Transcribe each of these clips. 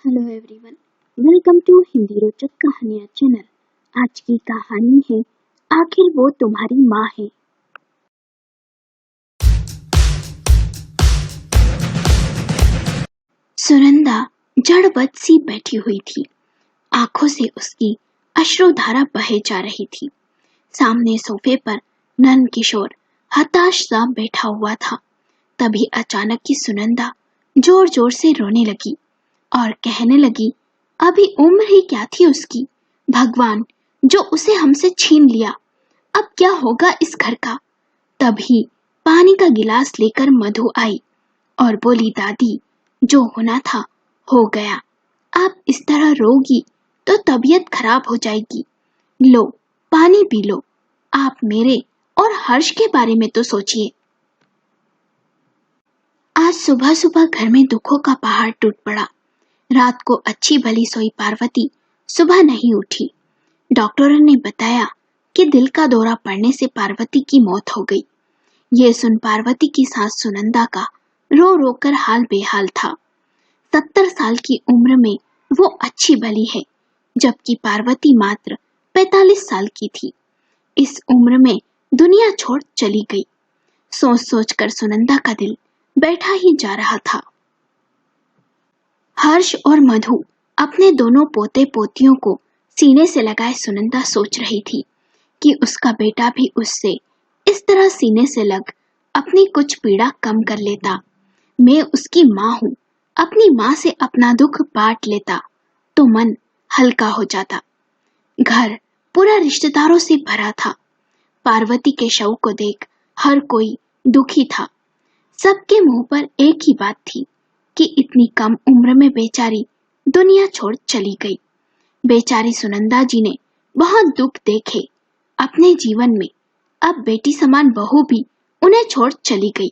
Hello everyone, welcome to Hindi रोचक कहानियाँ channel. आज की कहानी है आखिर वो तुम्हारी माँ है। सुनंदा जड़वत सी बैठी हुई थी। आंखों से उसकी अश्रुधारा बहे जा रही थी। सामने सोफे पर नंद किशोर हताश सा बैठा हुआ था। तभी अचानक की सुनंदा जोर जोर से रोने लगी और कहने लगी, अभी उम्र ही क्या थी उसकी, भगवान जो उसे हमसे छीन लिया, अब क्या होगा इस घर का। तभी पानी का गिलास लेकर मधु आई और बोली, दादी जो होना था हो गया, आप इस तरह रोगी तो तबीयत खराब हो जाएगी। लो पानी पी लो, आप मेरे और हर्ष के बारे में तो सोचिए। आज सुबह सुबह घर में दुखों का पहाड़ टूट पड़ा। रात को अच्छी भली सोई पार्वती सुबह नहीं उठी। डॉक्टरों ने बताया कि दिल का दौरा पड़ने से पार्वती की मौत हो गई। ये सुन पार्वती की सास सुनंदा का रो रो कर हाल बेहाल था। 70 साल की उम्र में वो अच्छी भली है, जबकि पार्वती मात्र 45 साल की थी। इस उम्र में दुनिया छोड़ चली गई। सोच सोच कर सुनंदा का दिल बैठा ही जा रहा था। हर्ष और मधु अपने दोनों पोते पोतियों को सीने से लगाए सुनंदा सोच रही थी कि उसका बेटा भी उससे इस तरह सीने से लग अपनी कुछ पीड़ा कम कर लेता। मैं उसकी माँ हूँ, अपनी माँ से अपना दुख बांट लेता तो मन हल्का हो जाता। घर पूरा रिश्तेदारों से भरा था। पार्वती के शव को देख हर कोई दुखी था। सबके मुंह पर एक ही बात थी कि इतनी कम उम्र में बेचारी दुनिया छोड़ चली गई। बेचारी सुनंदा जी ने बहुत दुख देखे अपने जीवन में। अब बेटी समान बहू भी उन्हें छोड़ चली गई।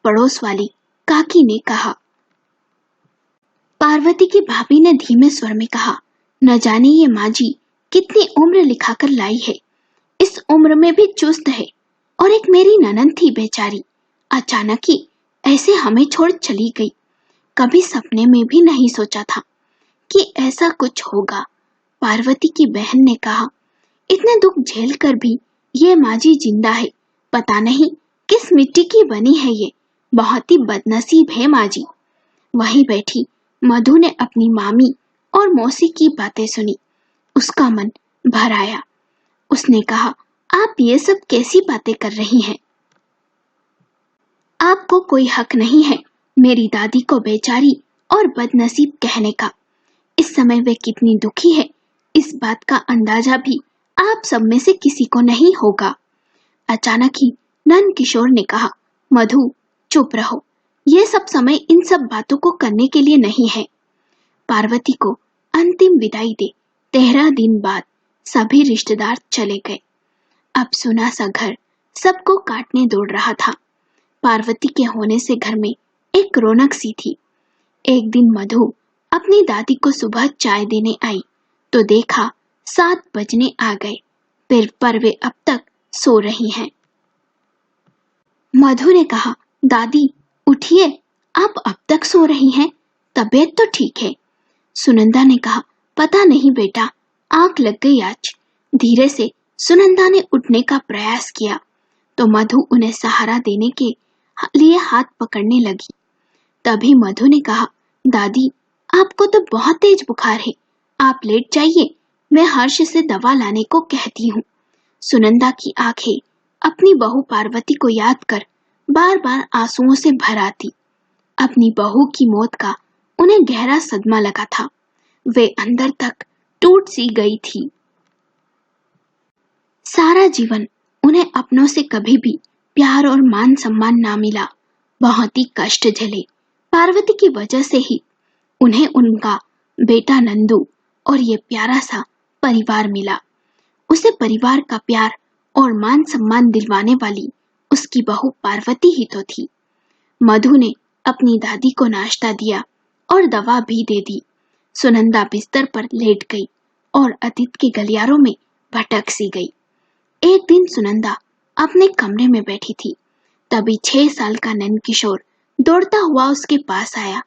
पड़ोस वाली काकी ने कहा। पार्वती की भाभी ने धीमे स्वर में कहा, न जाने ये माँ जी कितनी उम्र लिखाकर लाई है, इस उम्र में भी चुस्त है। और एक मेरी ननद थी बेचारी, अचानक ही ऐसे हमें छोड़ चली गई। कभी सपने में भी नहीं सोचा था कि ऐसा कुछ होगा। पार्वती की बहन ने कहा, इतने दुख झेल कर भी ये माँ जी जिंदा है, पता नहीं किस मिट्टी की बनी है ये, बहुत ही बदनसीब है माँ जी। वहीं बैठी मधु ने अपनी मामी और मौसी की बातें सुनी। उसका मन भर आया। उसने कहा, आप ये सब कैसी बातें कर रही हैं? आपको कोई हक नहीं है मेरी दादी को बेचारी और बदनसीब कहने का। इस समय वे कितनी दुखी है, इस बात का अंदाजा भी आप सब में से किसी को नहीं होगा। अचानक ही नंद किशोर ने कहा, मधु चुप रहो, ये सब समय इन सब बातों को करने के लिए नहीं है। पार्वती को अंतिम विदाई दे 13 दिन बाद सभी रिश्तेदार चले गए। अब सुना सा घर सबको काटने दौड़ रहा था। पार्वती के होने से घर में एक रौनक सी थी। एक दिन मधु अपनी दादी को सुबह चाय देने आई तो देखा 7 बजने आ गए, पर वे अब तक सो रही हैं। मधु ने कहा, दादी उठिए, आप अब तक सो रही हैं, तबीयत तो ठीक है। सुनंदा ने कहा, पता नहीं बेटा, आंख लग गई आज। धीरे से सुनंदा ने उठने का प्रयास किया तो मधु उन्हें सहारा देने के लिए हाथ पकड़ने लगी। तभी मधु ने कहा, दादी आपको तो बहुत तेज बुखार है, आप लेट जाइए, मैं हर्ष से दवा लाने को कहती हूँ। सुनंदा की आंखें अपनी बहू पार्वती को याद कर बार बार आंसुओं से भर आती। अपनी बहू की मौत का उन्हें गहरा सदमा लगा था। वे अंदर तक टूट सी गई थी। सारा जीवन उन्हें अपनों से कभी भी प्यार और मान सम्मान ना मिला। बहुत ही कष्ट झेले। पार्वती की वजह से ही उन्हें उनका बेटा नंदू और ये प्यारा सा परिवार मिला। उसे परिवार का प्यार और मान सम्मान दिलवाने वाली उसकी बहू पार्वती ही तो थी। मधु ने अपनी दादी को नाश्ता दिया और दवा भी दे दी। सुनंदा बिस्तर पर लेट गई और अतीत के गलियारों में भटक सी गई। एक दिन सुनंदा अपने कमरे में बैठी थी, तभी 6 साल का नंद किशोर दौड़ता हुआ उसके पास आया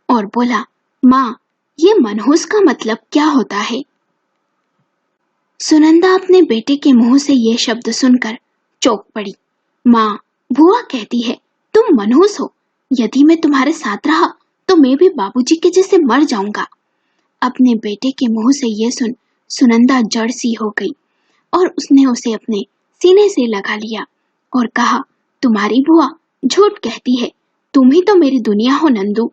और बोला, माँ ये मनहूस का मतलब क्या होता है? सुनंदा अपने बेटे के मुंह से ये शब्द सुनकर चौंक पड़ी। माँ, बुआ कहती है तुम मनहूस हो। यदि मैं तुम्हारे साथ रहा तो मैं भी बाबूजी के जैसे मर जाऊंगा। अपने बेटे के मुंह से ये सुन सुनंदा जड़ सी हो गई और उसने उसे अपने सीने से लगा लिया और कहा, तुम्हारी बुआ झूठ कहती है, तुम ही तो मेरी दुनिया हो नंदू।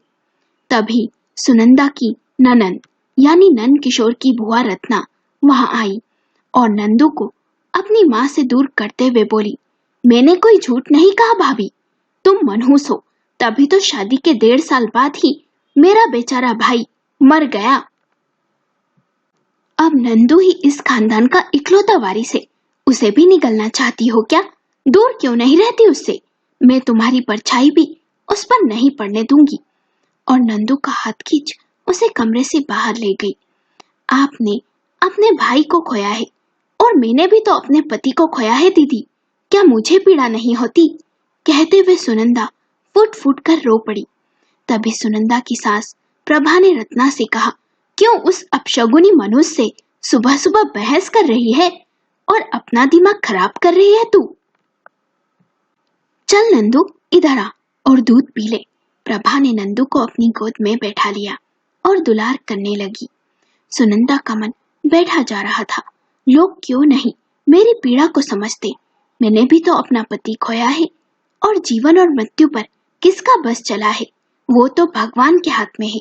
तभी सुनंदा की ननंद यानी नंद किशोर की बुआ रत्ना वहां आई और नंदू को अपनी माँ से दूर करते हुए बोली, मैंने कोई झूठ नहीं कहा भाभी, तुम मनहूस हो, तभी तो शादी के 1.5 साल बाद ही मेरा बेचारा भाई मर गया। अब नंदू ही इस खानदान का इकलौता वारिस है, उसे भी निगलना चाहती हो क्या? दूर क्यों नहीं रहती उससे? मैं तुम्हारी परछाई भी उस पर नहीं पड़ने दूंगी। और नंदू का हाथ खींच उसे कमरे से बाहर ले गई। आपने अपने भाई को खोया है और मैंने भी तो अपने पति को खोया है दीदी, क्या मुझे पीड़ा नहीं होती? कहते हुए सुनंदा फुट फुट कर रो पड़ी। तभी सुनंदा की सास प्रभा ने रत्ना से कहा, क्यों उस अपशगुनी मनुष्य से सुबह सुबह बहस कर रही है और अपना दिमाग खराब कर रही है तू? चल नंदू, इधर आ और दूध पी ले। प्रभा ने नंदू को अपनी गोद में बैठा लिया और दुलार करने लगी। सुनंदा का मन बैठा जा रहा था। लोग क्यों नहीं मेरी पीड़ा को समझते? मैंने भी तो अपना पति खोया है और जीवन और मृत्यु पर किसका बस चला है वो तो भगवान के हाथ में है।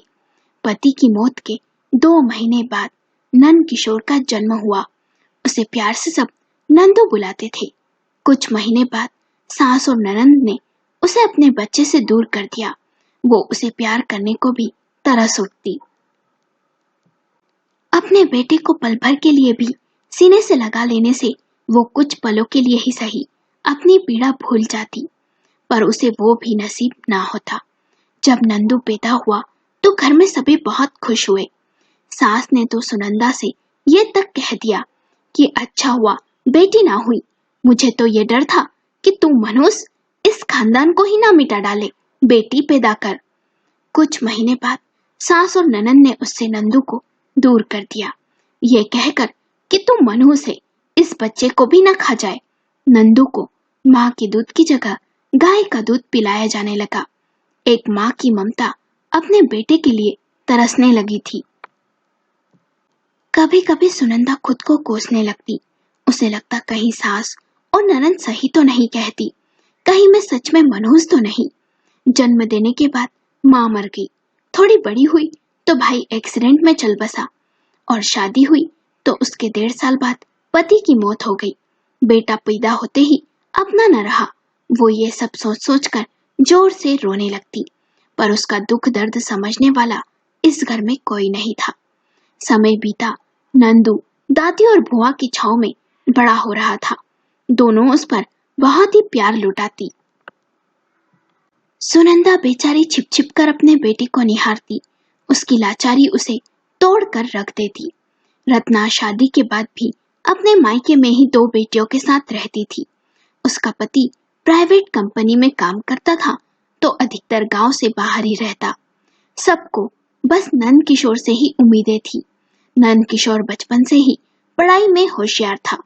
पति की मौत के 2 महीने बाद नंद किशोर का जन्म हुआ। उसे प्यार से सब नंदू बुलाते थे। कुछ महीने बाद सास और ननंद ने उसे अपने बच्चे से दूर कर दिया। वो उसे प्यार करने को भी तरस उठती। अपने बेटे को पल भर के लिए भी सीने से लगा लेने से वो कुछ पलों के लिए ही सही अपनी पीड़ा भूल जाती, पर उसे वो भी नसीब ना होता। जब नंदू पैदा हुआ तो घर में सभी बहुत खुश हुए। सास ने तो सुनंदा से ये तक कह दिया कि अच्छा हुआ बेटी ना हुई, मुझे तो ये डर था कि तू मनुष्य इस खानदान को ही ना मिटा डाले, बेटी पैदा कर। कुछ महीने बाद सास और ननंद ने उससे नंदू को दूर कर दिया, ये कहकर कि तू मनहूस है, इस बच्चे को भी ना खा जाए। नंदू को माँ के दूध की जगह गाय का दूध पिलाया जाने लगा। एक माँ की ममता अपने बेटे के लिए तरसने लगी थी। कभी कभी सुनंदा खुद को कोसने लगती। उसे लगता कहीं सास और ननंद सही तो नहीं कहती, कहीं मैं सच में मनहूस तो नहीं। जन्म देने के बाद माँ मर गई। थोड़ी बड़ी हुई तो भाई एक्सीडेंट में चल बसा और शादी हुई तो उसके 1.5 साल बाद पति की मौत हो गई। बेटा पैदा होते ही अपना न रहा। वो ये सब सोच सोच कर जोर से रोने लगती, पर उसका दुख दर्द समझने वाला इस घर में कोई नहीं था। समय बीता, नंदू दादी और बुआ की छाव में बड़ा हो रहा था। दोनों उस पर बहुत ही प्यार लुटाती। सुनंदा बेचारी छिप छिप कर अपने बेटे को निहारती। उसकी लाचारी उसे तोड़ कर रख देती। रत्ना शादी के बाद भी अपने मायके में ही 2 बेटियों के साथ रहती थी। उसका पति प्राइवेट कंपनी में काम करता था तो अधिकतर गांव से बाहर ही रहता। सबको बस नंद किशोर से ही उम्मीदें थी। नंद किशोर बचपन से ही पढ़ाई में होशियार था।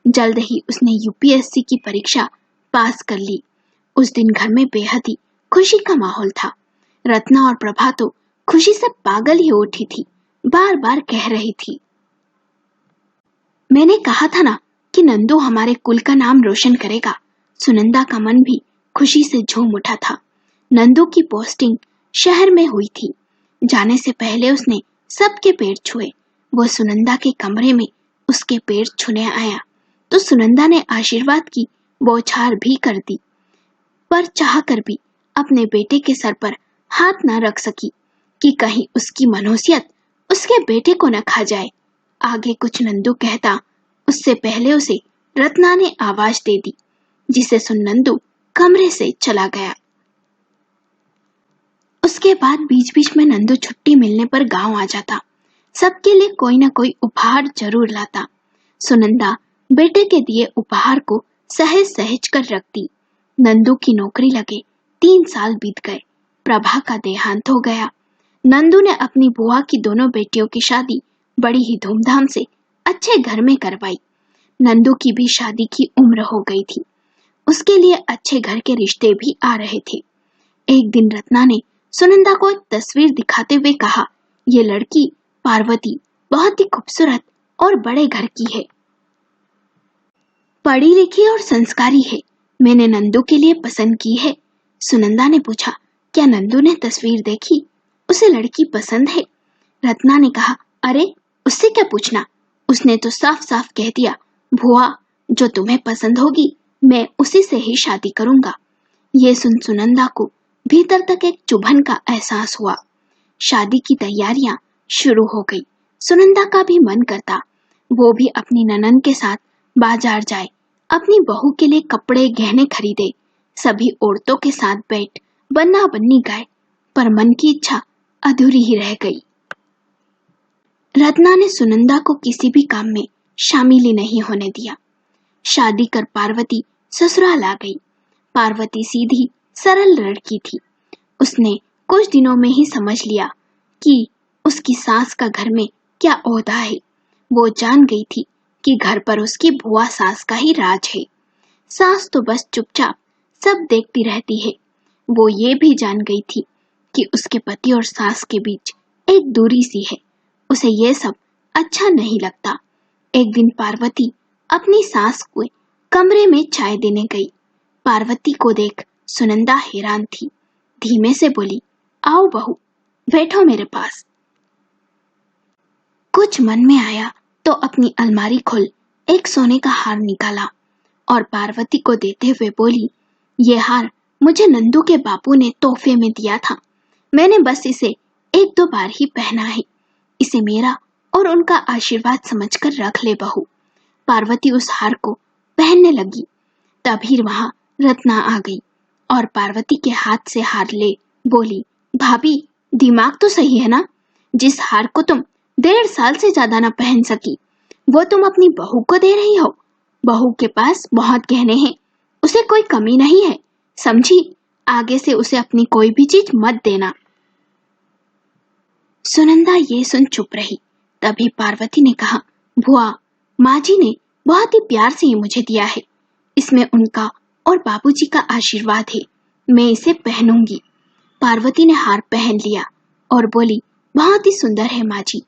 जल्द ही उसने यूपीएससी की परीक्षा पास कर ली। उस दिन घर में बेहद ही खुशी का माहौल था। रत्ना और प्रभा तो खुशी से पागल ही उठी थी, बार बार कह रही थी, मैंने कहा था ना कि नंदू हमारे कुल का नाम रोशन करेगा। सुनंदा का मन भी खुशी से झूम उठा था। नंदू की पोस्टिंग शहर में हुई थी। जाने से पहले उसने सबके पैर छुए। वो सुनंदा के कमरे में उसके पैर छूने आया तो सुनंदा ने आशीर्वाद की बौछार भी कर दी, पर चाह कर भी अपने बेटे के सर पर हाथ न रख सकी कि कहीं उसकी मनहूसियत उसके बेटे को न खा जाए। आगे कुछ नंदू कहता उससे पहले उसे रत्ना ने आवाज दे दी, जिसे सुन नंदू कमरे से चला गया। उसके बाद बीच बीच में नंदू छुट्टी मिलने पर गांव आ जाता। सबके लिए कोई न कोई उपहार जरूर लाता। सुनंदा बेटे के दिए उपहार को सहज सहज कर रखती। नंदू की नौकरी लगे 3 साल बीत गए। प्रभा का देहांत हो गया। नंदू ने अपनी बुआ की दोनों बेटियों की शादी बड़ी ही धूमधाम से अच्छे घर में करवाई। नंदू की भी शादी की उम्र हो गई थी। उसके लिए अच्छे घर के रिश्ते भी आ रहे थे। एक दिन रत्ना ने सुनंदा को एक तस्वीर दिखाते हुए कहा, ये लड़की पार्वती बहुत ही खूबसूरत और बड़े घर की है, पढ़ी लिखी और संस्कारी है। मैंने नंदू के लिए पसंद की है। सुनंदा ने पूछा, क्या नंदू ने तस्वीर देखी? उसे लड़की पसंद है? रत्ना ने कहा, अरे उससे क्या पूछना, उसने तो साफ साफ कह दिया, भुआ जो तुम्हें पसंद होगी मैं उसी से ही शादी करूंगा। ये सुन सुनंदा को भीतर तक एक चुभन का एहसास हुआ। शादी की तैयारियां शुरू हो गई। सुनंदा का भी मन करता वो भी अपनी ननन के साथ बाजार जाए, अपनी बहू के लिए कपड़े गहने खरीदे, सभी औरतों के साथ बैठ बन्ना बन्नी गाए, पर मन की इच्छा अधूरी ही रह गई। रत्ना ने सुनंदा को किसी भी काम में शामिल ही नहीं होने दिया। शादी कर पार्वती ससुराल आ गई। पार्वती सीधी सरल लड़की थी। उसने कुछ दिनों में ही समझ लिया कि उसकी सास का घर में क्या ओहदा है। वो जान गई थी कि घर पर उसकी बुआ सास का ही राज है। सास तो बस चुपचाप सब देखती रहती है। वो ये भी जान गई थी कि उसके पति और सास के बीच एक दूरी सी है। उसे ये सब अच्छा नहीं लगता। एक दिन पार्वती अपनी सास को कमरे में चाय देने गई। पार्वती को देख सुनंदा हैरान थी। धीमे से बोली, आओ बहू, बैठो मेरे पास। कुछ मन में आया तो अपनी अलमारी खोल एक सोने का हार निकाला और पार्वती को देते हुए बोली, ये हार मुझे नंदू के बापू ने तोहफे में दिया था। मैंने बस इसे एक दो बार ही पहना है। इसे मेरा और उनका आशीर्वाद समझकर रख ले बहू। पार्वती उस हार को पहनने लगी। तभी वहां रत्ना आ गई और पार्वती के हाथ से हार ले बोली, भाभी दिमाग तो सही है ना? जिस हार को तुम 1.5 साल से ज्यादा ना पहन सकी वो तुम अपनी बहू को दे रही हो। बहू के पास बहुत गहने हैं, उसे कोई कमी नहीं है, समझी? आगे से उसे अपनी कोई भी चीज मत देना। सुनंदा ये सुन चुप रही। तभी पार्वती ने कहा, बुआ, माँ जी ने बहुत ही प्यार से ये मुझे दिया है। इसमें उनका और बाबूजी का आशीर्वाद है। मैं इसे पहनूंगी। पार्वती ने हार पहन लिया और बोली, बहुत ही सुंदर है माँ जी,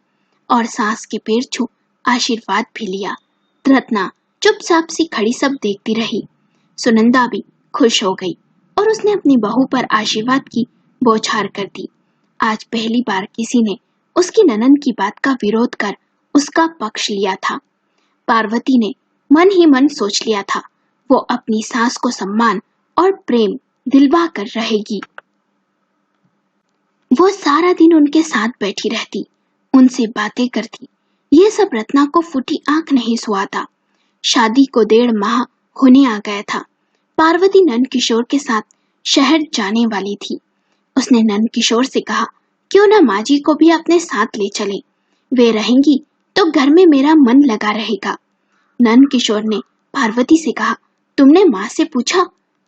और सास के पैर छू आशीर्वाद भी लिया। रत्ना चुपचाप सी खड़ी सब देखती रही। सुनंदा भी खुश हो गई और उसने अपनी बहू पर आशीर्वाद की बौछार कर दी। आज पहली बार किसी ने उसकी ननद की बात का विरोध कर उसका पक्ष लिया था। पार्वती ने मन ही मन सोच लिया था वो अपनी सास को सम्मान और प्रेम दिलवा कर रहेगी। वो सारा दिन उनके साथ बैठी रहती, उनसे बातें करती। ये सब रत्ना को फूटी आंख नहीं सुहाता। शादी को 1.5 माह होने आ गया था। पार्वती नंद किशोर के साथ शहर जाने वाली थी। उसने नंद किशोर से कहा, क्यों ना माँ जी को भी अपने साथ ले चले, वे रहेंगी तो घर में मेरा मन लगा रहेगा। नंद किशोर ने पार्वती से कहा, तुमने माँ से पूछा?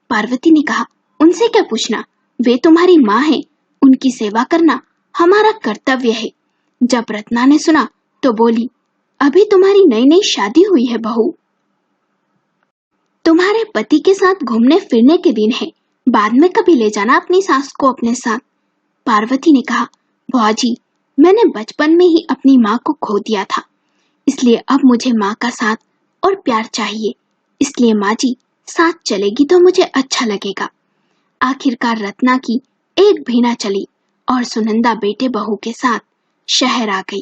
पार्वती ने कहा, उनसे क्या पूछना, वे तुम्हारी माँ हैं, उनकी सेवा करना हमारा कर्तव्य है। जब रत्ना ने सुना तो बोली, अभी तुम्हारी नई नई शादी हुई है बहू, तुम्हारे पति के साथ घूमने फिरने के दिन है, बाद में कभी ले जाना अपनी सास को अपने साथ। पार्वती ने कहा, बुआ जी, मैंने बचपन में ही अपनी माँ को खो दिया था, इसलिए अब मुझे माँ का साथ और प्यार चाहिए। इसलिए माँ जी साथ चलेगी तो मुझे अच्छा लगेगा। आखिरकार रत्ना की एक भी ना चली और सुनंदा बेटे बहू के साथ शहर आ गई।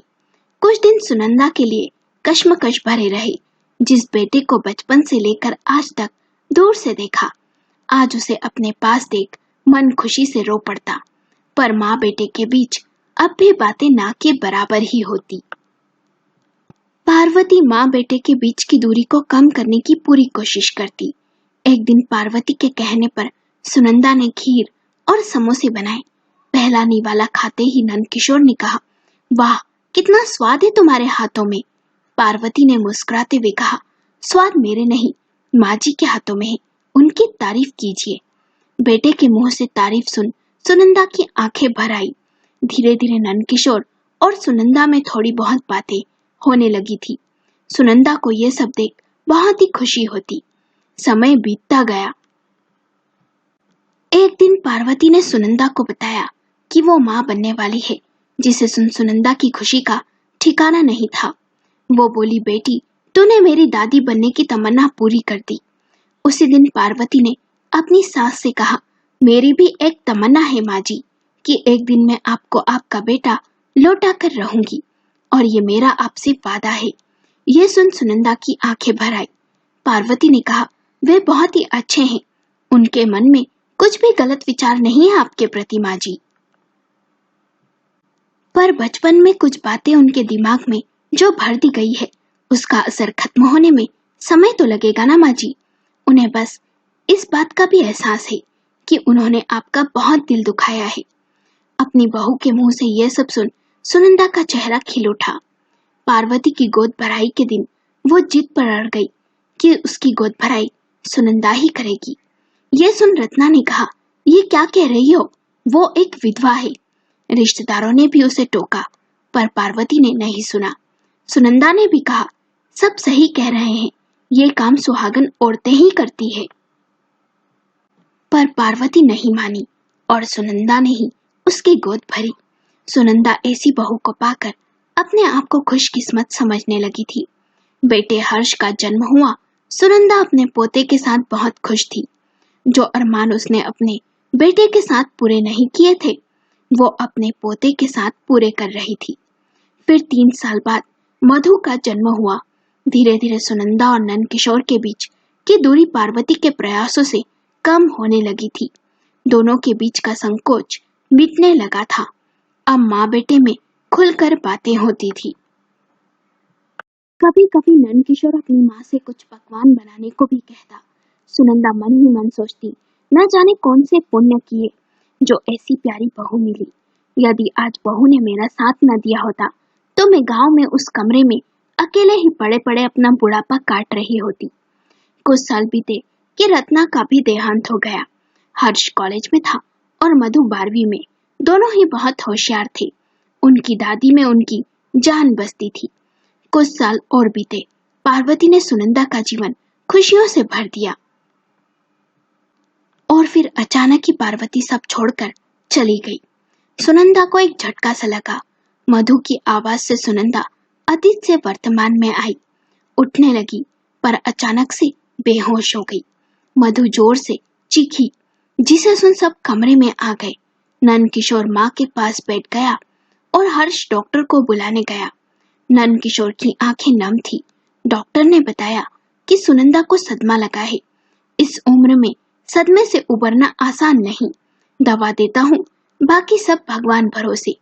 कुछ दिन सुनंदा के लिए कश्मकश भरे रहे। जिस बेटे को बचपन से लेकर आज तक दूर से देखा, आज उसे अपने पास देख मन खुशी से रो पड़ता। पर माँ बेटे के बीच अब भी बातें ना के बराबर ही होती। पार्वती माँ बेटे के बीच की दूरी को कम करने की पूरी कोशिश करती। एक दिन पार्वती के कहने पर सुनंदा ने खीर और समोसे बनाए। पहला निवाला खाते ही नंद किशोर ने कहा, वाह, कितना स्वाद है तुम्हारे हाथों में। पार्वती ने मुस्कुराते हुए कहा, स्वाद मेरे नहीं, माँ जी के हाथों में है, उनकी तारीफ कीजिए। बेटे के मुंह से तारीफ सुन सुनंदा की आंखें भर आई। धीरे धीरे नंदकिशोर और सुनंदा में थोड़ी बहुत बातें होने लगी थी। सुनंदा को यह सब देख बहुत ही खुशी होती। समय बीतता गया। एक दिन पार्वती ने सुनंदा को बताया कि वो माँ बनने वाली है, जिसे सुन सुनंदा की खुशी का ठिकाना नहीं था। वो बोली, बेटी, तूने मेरी दादी बनने की तमन्ना पूरी कर दी। उसी दिन पार्वती ने अपनी सास से कहा, मेरी भी एक तमन्ना है माँ जी, कि एक दिन मैं आपको आपका बेटा लौटा कर रहूंगी, और ये मेरा आपसे वादा है। ये सुन सुनंदा की आंखें भर आई। पार्वती ने कहा, वे बहुत ही अच्छे हैं, उनके मन में कुछ भी गलत विचार नहीं है आपके प्रति माँ जी। पर बचपन में कुछ बातें उनके दिमाग में जो भर दी गई है, उसका असर खत्म होने में समय तो लगेगा ना माँ जी। उन्हें बस इस बात का भी एहसास है कि उन्होंने आपका बहुत दिल दुखाया है। अपनी बहू के मुंह से यह सब सुन सुनंदा का चेहरा खिल उठा। पार्वती की गोद भराई के दिन वो जिद पर अड़ गई कि उसकी गोद भराई सुनंदा ही करेगी। ये सुन रत्ना ने कहा, ये क्या कह रही हो, वो एक विधवा है। रिश्तेदारों ने भी उसे टोका, पर पार्वती ने नहीं सुना। सुनंदा ने भी कहा, सब सही कह रहे हैं, ये काम सुहागन औरतें ही करती है। पर पार्वती नहीं मानी और सुनंदा ने ही उसकी गोद भरी। सुनंदा ऐसी बहू को पाकर अपने आप को खुशकिस्मत समझने लगी थी। बेटे हर्ष का जन्म हुआ। सुनंदा अपने पोते के साथ बहुत खुश थी। जो अरमान उसने अपने बेटे के साथ पूरे नहीं किए थे, वो अपने पोते के साथ पूरे कर रही थी। फिर 3 साल बाद मधु का जन्म हुआ। धीरे धीरे सुनंदा और नंदकिशोर के बीच की दूरी पार्वती के प्रयासों से कम होने लगी थी। दोनों के बीच का संकोच मिटने लगा था। अब माँ बेटे में खुलकर बातें होती थी। कभी कभी नंदकिशोर अपनी माँ से कुछ पकवान बनाने को भी कहता। सुनंदा मन ही मन सोचती, न जाने कौन से पुण्य किए जो ऐसी प्यारी बहू मिली। यदि आज बहू ने मेरा साथ न दिया होता तो मैं गांव में उस कमरे में अकेले ही पड़े पड़े अपना बुढ़ापा काट रही होती। कुछ साल बीते कि रत्ना का भी देहांत हो गया। हर्ष कॉलेज में था और मधु 12वीं में। दोनों ही बहुत होशियार थे। उनकी दादी में उनकी जान बसती थी। कुछ साल और बीते। पार्वती ने सुनंदा का जीवन खुशियों से भर दिया। और फिर अचानक ही पार्वती सब छोड़कर चली गई। सुनंदा को एक झटका सा लगा। मधु की आवाज से सुनंदा अतीत से वर्तमान में आई। उठने लगी, पर अचानक से बेहोश हो गई। मधु जोर से चीखी, जिसे सुन सब कमरे में आ गए। नंदकिशोर माँ के पास बैठ गया और हर्ष डॉक्टर को बुलाने गया। नंदकिशोर की आंखें नम थी। डॉक्टर ने बताया कि सुनंदा को सदमा लगा है। इस उम्र में सदमे से उबरना आसान नहीं। दवा देता हूँ, बाकी सब भगवान भरोसे।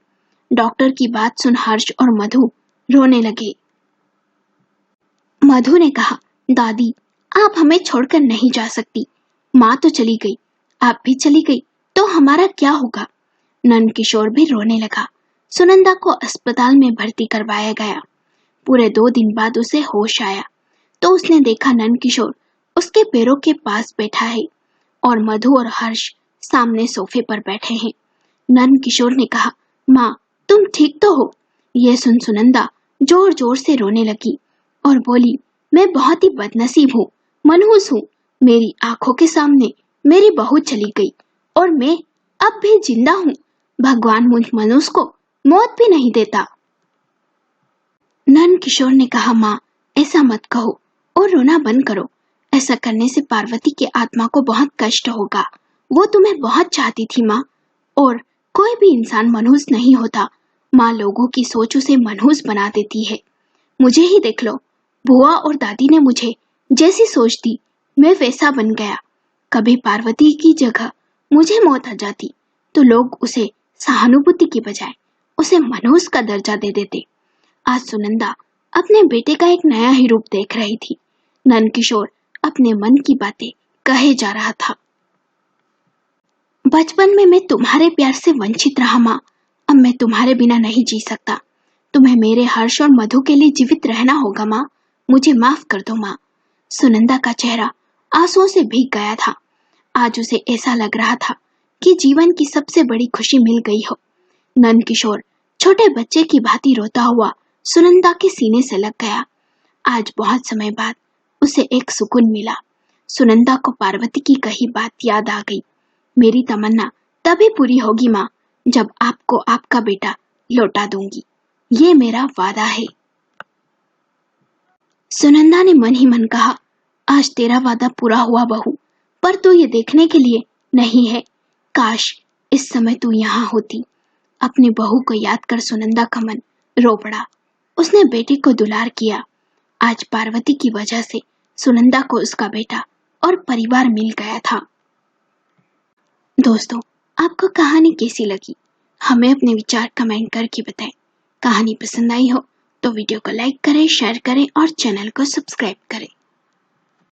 डॉक्टर की बात सुन हर्ष और मधु रोने लगे। मधु ने कहा, दादी, आप हमें छोड़कर नहीं जा सकती। माँ तो चली गई, आप भी चली गई तो हमारा क्या होगा। नंदकिशोर भी रोने लगा। सुनंदा को अस्पताल में भर्ती करवाया गया। पूरे 2 दिन बाद उसे होश आया तो उसने देखा नंदकिशोर उसके पैरों के पास बैठा है और मधु और हर्ष सामने सोफे पर बैठे हैं। नंदकिशोर ने कहा, माँ, तुम ठीक तो हो? यह सुन सुनंदा जोर जोर से रोने लगी और बोली, मैं बहुत ही बदनसीब हूँ, मनहूस हूँ। मेरी आंखों के सामने मेरी बहू चली गई और मैं अब भी जिंदा हूँ। भगवान मुझ मनुष्य को मौत भी नहीं देता। नंदकिशोर ने कहा, माँ, ऐसा मत कहो और रोना बंद करो। ऐसा करने से पार्वती की आत्मा को बहुत कष्ट होगा। वो तुम्हें बहुत चाहती थी माँ, और कोई भी इंसान मनहूस नहीं होता। माँ लोगों की सोच उसे मनहूस बना देती है। मुझे ही देख लो, बुआ और दादी ने मुझे जैसी सोच दी, मैं वैसा बन गया। कभी पार्वती की जगह मुझे मौत आ जाती तो लोग उसे सहानुभूति की बजाय उसे मनहूस का दर्जा दे देते। आज सुनंदा अपने बेटे का एक नया ही रूप देख रही थी। नंदकिशोर अपने मन की बातें कहे जा रहा था। बचपन में मैं तुम्हारे प्यार से वंचित रहा माँ। अब मैं तुम्हारे बिना नहीं जी सकता। तुम्हें मेरे हर्ष और मधु के लिए जीवित रहना होगा माँ। मुझे माफ कर दो माँ। सुनंदा का चेहरा आंसुओं से भीग गया था। आज उसे ऐसा लग रहा था कि जीवन की सबसे बड़ी खुशी मिल गई हो। नंद किशोर छोटे बच्चे की भांति रोता हुआ सुनंदा के सीने से लग गया। आज बहुत समय बाद उसे एक सुकून मिला। सुनंदा को पार्वती की कही बात याद आ गई। मेरी तमन्ना तभी पूरी होगी माँ, जब आपको आपका बेटा लौटा दूंगी। ये मेरा वादा है। सुनंदा ने मन ही मन कहा, आज तेरा वादा पूरा हुआ बहू, पर तू ये देखने के लिए नहीं है। काश इस समय तू यहाँ होती। अपनी बहू को याद कर सुनंदा का मन रो पड़ा। उसने बेटे को दुलार किया। आज पार्वती की वजह से सुनंदा को उसका बेटा और परिवार मिल गया था। दोस्तों, आपको कहानी कैसी लगी? हमें अपने विचार कमेंट करके बताएं। कहानी पसंद आई हो तो वीडियो को लाइक करें, शेयर करें और चैनल को सब्सक्राइब करें।